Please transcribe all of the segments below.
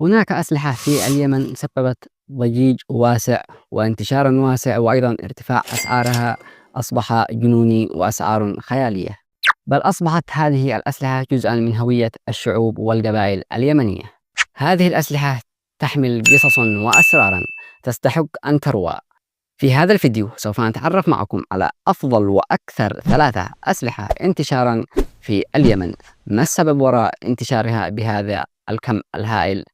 هناك أسلحة في اليمن سببت ضجيج واسع وانتشارا واسع، وأيضا ارتفاع أسعارها أصبح جنوني وأسعار خيالية، بل أصبحت هذه الأسلحة جزءا من هوية الشعوب والقبائل اليمنية. هذه الأسلحة تحمل قصصا وأسرارا تستحق أن تروى. في هذا الفيديو سوف نتعرف معكم على أفضل وأكثر 3 أسلحة انتشارا في اليمن. ما السبب وراء انتشارها بهذا الكم الهائل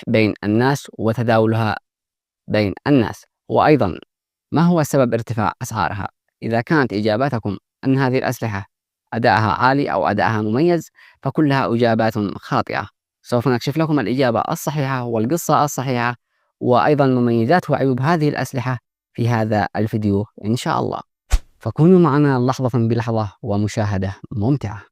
بين الناس وتداولها بين الناس، وأيضا ما هو سبب ارتفاع أسعارها؟ إذا كانت إجاباتكم أن هذه الأسلحة أداءها عالي أو أداءها مميز، فكلها إجابات خاطئة. سوف نكشف لكم الإجابة الصحيحة والقصة الصحيحة، وأيضا مميزات وعيوب هذه الأسلحة في هذا الفيديو إن شاء الله. فكونوا معنا لحظة بلحظة ومشاهدة ممتعة.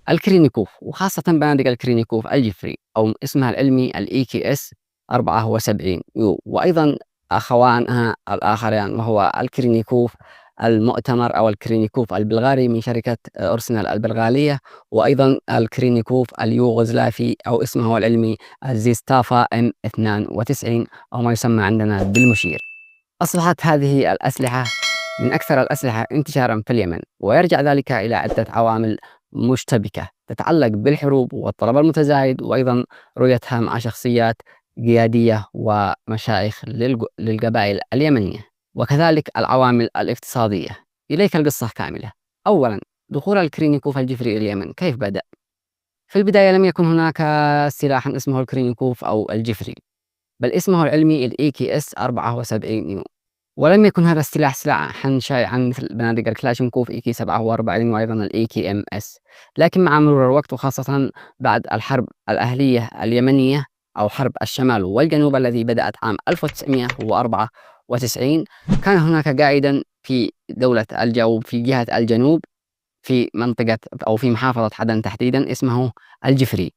الكرينيكوف، وخاصة بنادق الكرينيكوف الجفري أو اسمها العلمي الإي كي إس 74 يو، وأيضا أخوانها الآخرين وهو الكرينيكوف المؤتمر أو الكرينيكوف البلغاري من شركة أرسنال البلغارية، وأيضا الكرينيكوف اليوغوسلافي أو اسمه العلمي الزيستافا M92 أو ما يسمى عندنا بالمشير. أصبحت هذه الأسلحة من أكثر الأسلحة انتشارا في اليمن، ويرجع ذلك إلى عدة عوامل مشتبكة تتعلق بالحروب والطلب المتزايد، وأيضا رؤيتها مع شخصيات قيادية ومشايخ للقبائل اليمنية، وكذلك العوامل الاقتصادية. إليك القصة كاملة. أولا، دخول الكرينيكوف الجفري إلى اليمن كيف بدأ؟ في البداية لم يكن هناك سلاح اسمه الكرينيكوف أو الجفري، بل اسمه العلمي الإي كي إس 74 يو، ولم يكن هذا السلاح سلاحا شائعا مثل بنادق الكلاشينكوف إي كي 47 وأيضا الإي كي إم إس، لكن مع مرور الوقت وخاصة بعد الحرب الأهلية اليمنية أو حرب الشمال والجنوب الذي بدأت عام 1994، كان هناك قائدا في دولة الجنوب في جهة الجنوب في منطقة أو في محافظة عدن تحديدا اسمه الجفري،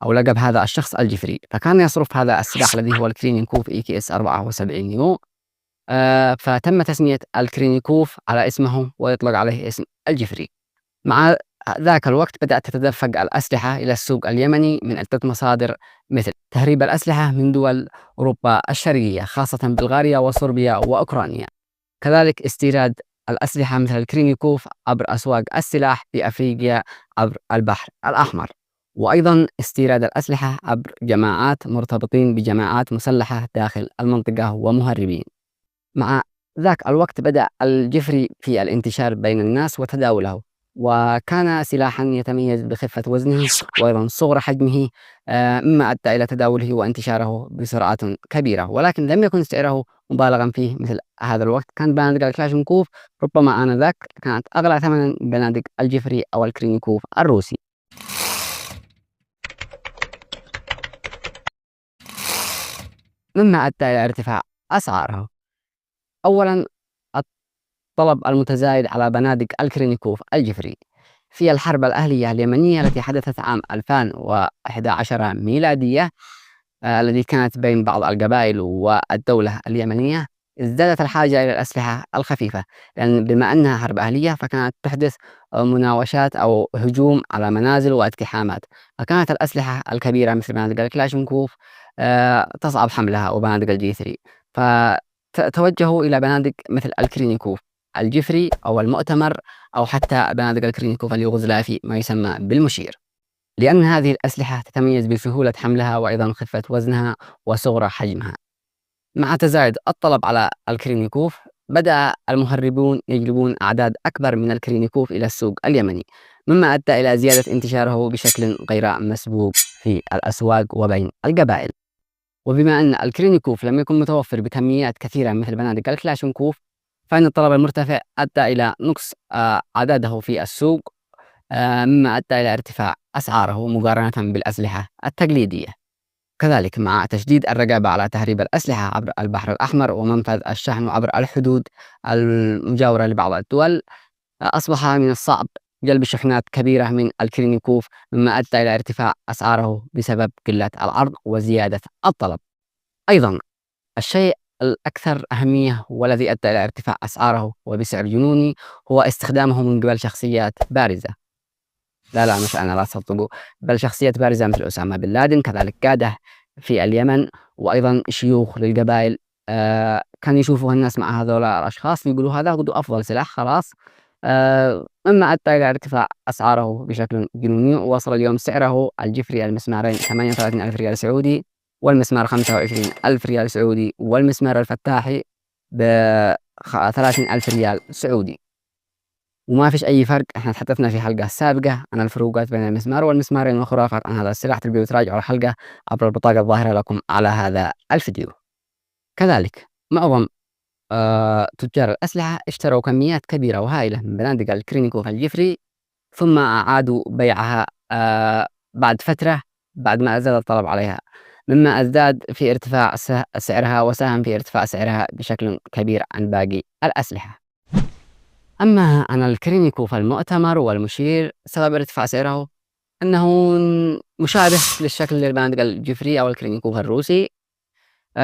أو لقب هذا الشخص الجفري، فكان يصرف هذا السلاح الذي هو الكرينيكوف إي كي إس 74 يو. فتم تسمية الكرينيكوف على اسمه ويطلق عليه اسم الجفري. مع ذاك الوقت بدأت تتدفق الأسلحة إلى السوق اليمني من عدة مصادر، مثل تهريب الأسلحة من دول أوروبا الشرقية خاصة بلغاريا وصربيا وأوكرانيا، كذلك استيراد الأسلحة مثل الكرينيكوف عبر أسواق السلاح في أفريقيا عبر البحر الأحمر، وأيضا استيراد الأسلحة عبر جماعات مرتبطين بجماعات مسلحة داخل المنطقة ومهربين. مع ذاك الوقت بدأ الجفري في الانتشار بين الناس وتداوله، وكان سلاحا يتميز بخفة وزنه وأيضا صغر حجمه، مما أدى إلى تداوله وانتشاره بسرعة كبيرة، ولكن لم يكن سعره مبالغا فيه مثل هذا الوقت. كان بنادق الكلاشينكوف ربما آنذاك كانت أغلى ثمنا من بنادق الجفري أو الكرينيكوف الروسي، مما أدى إلى ارتفاع أسعاره. أولا، الطلب المتزايد على بنادق الكرينيكوف الجفري. في الحرب الأهلية اليمنية التي حدثت عام 2011 ميلادية، التي كانت بين بعض القبائل والدولة اليمنية، ازدادت الحاجة إلى الأسلحة الخفيفة، لأن بما أنها حرب أهلية فكانت تحدث مناوشات أو هجوم على منازل واقتحامات، فكانت الأسلحة الكبيرة مثل بنادق الكلاشينكوف تصعب حملها وبنادق الجي 3، فتوجهوا إلى بنادق مثل الكرينيكوف الجفري أو المؤتمر أو حتى بنادق الكرينيكوف اليوغوسلافي ما يسمى بالمشير، لأن هذه الأسلحة تتميز بسهولة حملها وأيضا خفة وزنها وصغر حجمها. مع تزايد الطلب على الكرينيكوف بدأ المهربون يجلبون أعداد أكبر من الكرينيكوف إلى السوق اليمني، مما أدى إلى زيادة انتشاره بشكل غير مسبوق في الأسواق وبين القبائل. وبما أن الكرينيكوف لم يكن متوفر بكميات كثيرة مثل بنادق الكلاشينكوف، فإن الطلب المرتفع أدى إلى نقص عدده في السوق، مما أدى إلى ارتفاع أسعاره مقارنة بالأسلحة التقليدية. كذلك مع تشديد الرقابة على تهريب الأسلحة عبر البحر الأحمر ومنفذ الشحن عبر الحدود المجاورة لبعض الدول، أصبح من الصعب جلب شحنات كبيرة من الكرينيكوف، مما أدى إلى ارتفاع أسعاره بسبب قلة العرض وزيادة الطلب. أيضا الشيء الأكثر أهمية والذي أدى إلى ارتفاع أسعاره وبسعر جنوني هو استخدامه من قبل شخصيات بارزة. لا مش أنا، لا تصدقوا، بل شخصيات بارزة مثل أسامة بن لادن، كذلك قادة في اليمن، وأيضا شيوخ للقبائل. كان يشوفوا الناس مع هذول الأشخاص يقولوا هذا هو أفضل سلاح خلاص. مما أدى إلى ارتفاع أسعاره بشكل جنوني، ووصل اليوم سعره الجفري المسمارين 38 ألف ريال سعودي، والمسمار 25 ألف ريال سعودي، والمسمار الفتاحي ب 30 ألف ريال سعودي. وما فيش أي فرق، إحنا تحدثنا في حلقة سابقة عن الفروقات بين المسمار والمسمارين وخرافات عن هذا السلاح. تبيوا تراجعوا الحلقة عبر البطاقة الظاهرة لكم على هذا الفيديو. كذلك معظم تجار الأسلحة اشتروا كميات كبيرة وهائلة من بنادق الكرينيكوف الجفري، ثم أعادوا بيعها بعد فترة بعد ما زاد الطلب عليها، مما ازداد في ارتفاع سعرها وساهم في ارتفاع سعرها بشكل كبير عن باقي الأسلحة. أما عن الكرينيكوف المؤتمر والمشير، سبب ارتفاع سعره أنه مشابه للشكل للبندق الجفري أو الكرينيكوف الروسي.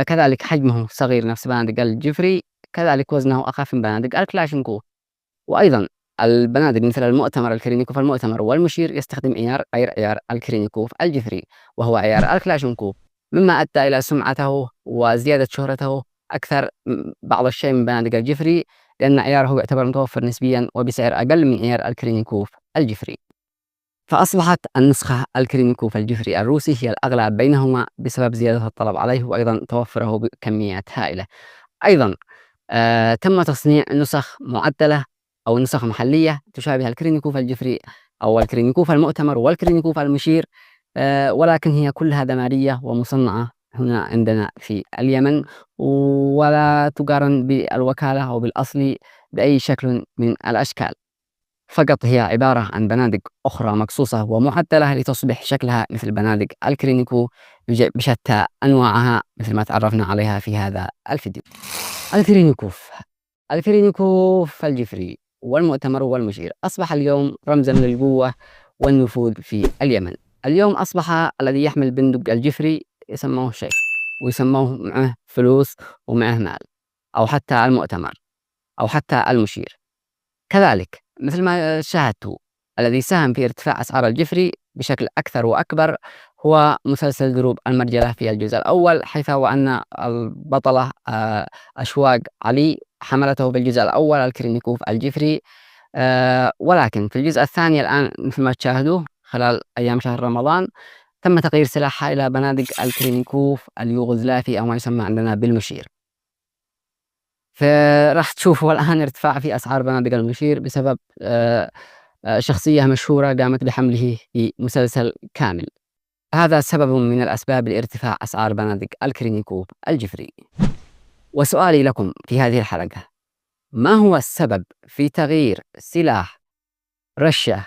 كذلك حجمه صغير نفس بندق الجفري، كذلك وزنه أخف من بندق الكلاشنكوف. وأيضا البنادق مثل المؤتمر الكرينيكوف المؤتمر والمشير يستخدم عيار غير عيار الكرينيكوف الجفري وهو عيار الكلاشنكوف، مما أدى إلى سمعته وزيادة شهرته أكثر بعض الشيء من بنادق الجفري، لأن عياره يعتبر متوفر نسبيا وبسعر أقل من عيار الكرينيكوف الجفري. فأصبحت النسخة الكرينيكوف الجفري الروسي هي الأغلى بينهما بسبب زيادة الطلب عليه وأيضا توفره بكميات هائلة. أيضا تم تصنيع نسخ معدلة أو نسخ محلية تشابه الكرينيكوف الجفري أو الكرينيكوف المؤتمر والكرينيكوف المشير، ولكن هي كلها دمارية ومصنعة هنا عندنا في اليمن، ولا تقارن بالوكالة أو بالأصلي بأي شكل من الأشكال. فقط هي عبارة عن بنادق أخرى مقصوصة ومعدلة لتصبح شكلها مثل بنادق الكرينيكو بشتى أنواعها مثل ما تعرفنا عليها في هذا الفيديو. الكرينيكوف الجفري والمؤتمر والمشير أصبح اليوم رمزا للقوة والنفوذ في اليمن. اليوم أصبح الذي يحمل بندق الجفري يسموه شيخ، ويسموه معه فلوس ومعه مال، أو حتى المؤتمر أو حتى المشير. كذلك مثل ما شاهدتوا، الذي ساهم في ارتفاع أسعار الجفري بشكل أكثر وأكبر هو مسلسل دروب المرجلة في الجزء الأول، حيث وأن البطلة أشواق علي حملته بالجزء الأول الكرينيكوف الجفري، ولكن في الجزء الثاني الآن مثل ما تشاهدوا خلال أيام شهر رمضان تم تغيير سلاحها إلى بنادق الكرينيكوف اليوغوسلافي أو ما يسمى عندنا بالمشير. فراح تشوفوا الآن ارتفاع في أسعار بنادق المشير بسبب شخصية مشهورة قامت بحمله في مسلسل كامل. هذا سبب من الأسباب لارتفاع أسعار بنادق الكرينيكوف الجفري. وسؤالي لكم في هذه الحلقة، ما هو السبب في تغيير سلاح رشة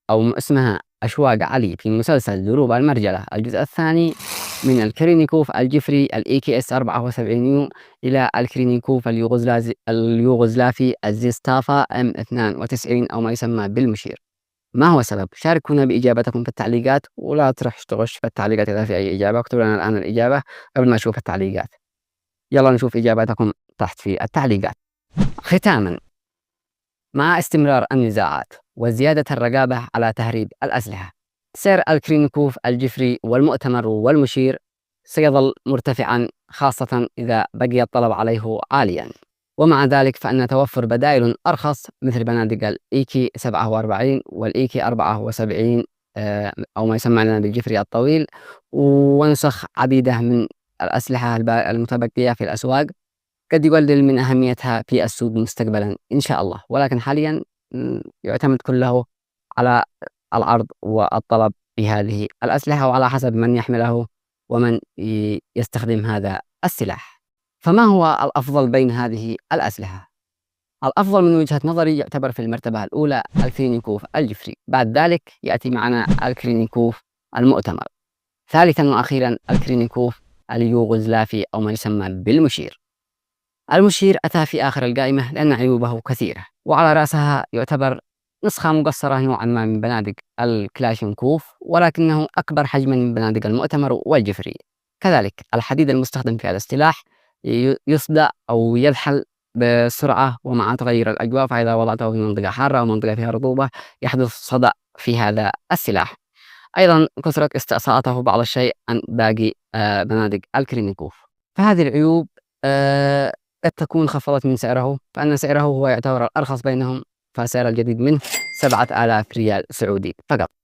أو اسمها أشواق علي في مسلسل دروب المرجلة الجزء الثاني من الكرينيكوف الجفري الAKS 74U إلى الكرينيكوف اليوغوسلافي الزيستافا M92 أو ما يسمى بالمشير؟ ما هو السبب؟ شاركونا بإجابتكم في التعليقات، ولا تروح تغش في التعليقات إذا في أي إجابة. اكتبوا لنا الآن الإجابة قبل ما نشوف التعليقات. يلا نشوف إجاباتكم تحت في التعليقات. ختاما، مع استمرار النزاعات وزيادة الرقابة على تهريب الأسلحة، سعر الكرينيكوف الجفري والمؤتمر والمشير سيظل مرتفعا، خاصة إذا بقي الطلب عليه عاليا. ومع ذلك فإن توفر بدائل أرخص مثل بنادق الإيكي 47 والإيكي 74 أو ما يسمى لنا بالجفري الطويل، ونسخ عديدة من الأسلحة المتبقية في الأسواق قد يقلل من أهميتها في السوق مستقبلا إن شاء الله، ولكن حاليا يعتمد كله على العرض والطلب في هذه الأسلحة وعلى حسب من يحمله ومن يستخدم هذا السلاح. فما هو الأفضل بين هذه الأسلحة؟ الأفضل من وجهة نظري يعتبر في المرتبة الأولى الكرينيكوف الجفري، بعد ذلك يأتي معنا الكرينيكوف المؤتمر، ثالثا وأخيرا الكرينيكوف اليوغوسلافي أو ما يسمى بالمشير. المشير أتى في آخر القائمة لأن عيوبه كثيرة، وعلى رأسها يعتبر نسخة مقصرة نوعا ما من بنادق الكلاشنكوف، ولكنه أكبر حجما من بنادق المؤتمر والجفري. كذلك الحديد المستخدم في هذا السلاح يصدأ أو يذحل بسرعة ومع تغير الأجواء، فإذا وضعته في منطقة حارة أو منطقة فيها رطوبة يحدث صدأ في هذا السلاح. أيضا كثرة استعصاءاته بعض الشيء عن باقي بنادق الكلينيكوف. فهذه العيوب قد تكون خفضت من سعره، فإن سعره هو يعتبر الأرخص بينهم، فسعر الجديد منه 7000 ريال سعودي فقط.